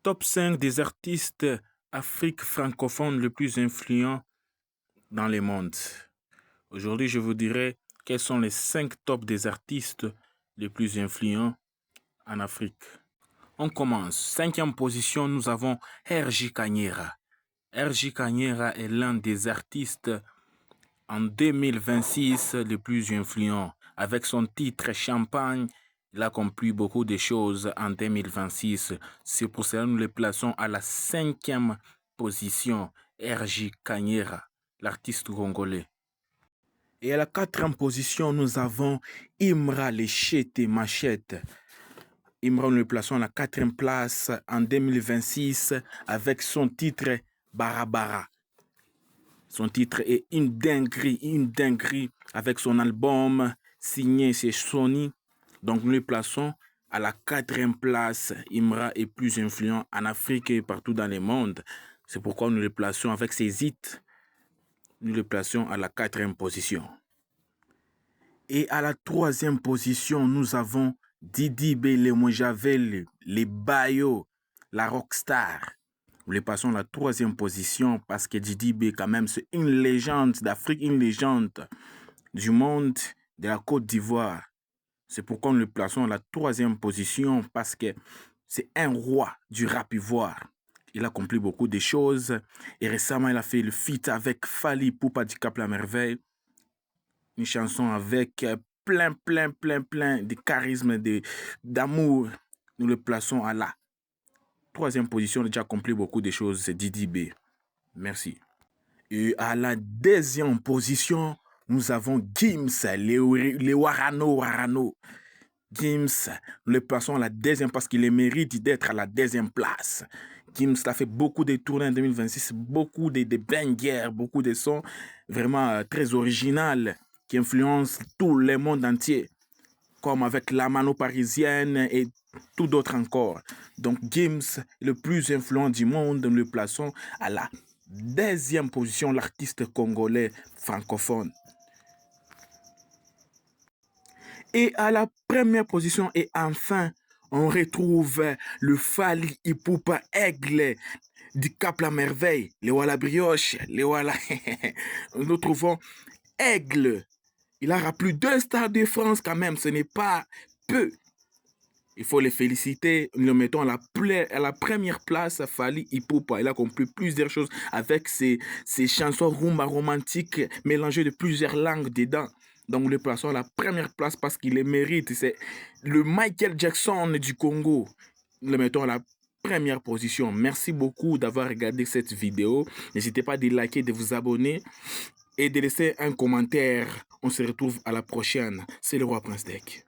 top 5 des artistes Afrique francophone les plus influents dans le monde. Aujourd'hui, je vous dirai quels sont les 5 tops des artistes les plus influents en Afrique. On commence. 5e position, nous avons R.J. Kanyera. R.J. Kanyera est l'un des artistes en 2026 les plus influents. Avec son titre Champagne, il a accompli beaucoup de choses en 2026. C'est pour cela que nous le plaçons à la 5e position. R.J. Kanyera, l'artiste congolais. Et à la 4e position, nous avons Imra Lechete Machete. Imra, nous le plaçons à la 4e place en 2026 avec son titre Barabara. Son titre est une dinguerie avec son album signé chez Sony. Donc nous le plaçons à la 4e place. Imra est plus influent en Afrique et partout dans le monde. C'est pourquoi nous le plaçons avec ses hits. Nous le plaçons à la 4e position. Et à la 3e position, nous avons Didi B, les Mojavel, les Bayo, la Rockstar. Nous les passons à la 3e position parce que Didi B, quand même, c'est une légende d'Afrique, une légende du monde, de la Côte d'Ivoire. C'est pourquoi nous le plaçons à la 3e position parce que c'est un roi du rap ivoire. Il a accompli beaucoup de choses et récemment, il a fait le feat avec Fally Ipupa du Cap La Merveille. Une chanson avec plein de charisme, d'amour. Nous le plaçons à la 3e position. Il a déjà accompli beaucoup de choses. C'est Didi B. Merci. Et à la 2e position, nous avons Gims, les Warano. Gims, nous le plaçons à la 2e parce qu'il mérite d'être à la 2e place. Gims a fait beaucoup de tournées en 2026, beaucoup de bangers, beaucoup de sons vraiment très originaux qui influencent tout le monde entier, comme avec La Mano Parisienne et tout d'autres encore. Donc Gims, le plus influent du monde, nous le plaçons à la 2e position, l'artiste congolais francophone. Et à la 1re position, et enfin, on retrouve le Fally Ipupa Aigle du Cap La Merveille, les Walla Brioche, les Walla. Nous trouvons Aigle. Il a rappelé 2 stars de France quand même, ce n'est pas peu. Il faut les féliciter. Nous le mettons à la 1re place, Fally Ipupa. Il a accompli plusieurs choses avec ses chansons rumba romantiques mélangées de plusieurs langues dedans. Donc nous le plaçons à la 1re place parce qu'il les mérite. C'est le Michael Jackson du Congo. Nous le mettons à la 1re position. Merci beaucoup d'avoir regardé cette vidéo. N'hésitez pas de liker, de vous abonner et de laisser un commentaire. On se retrouve à la prochaine. C'est le Roi Prince Deck.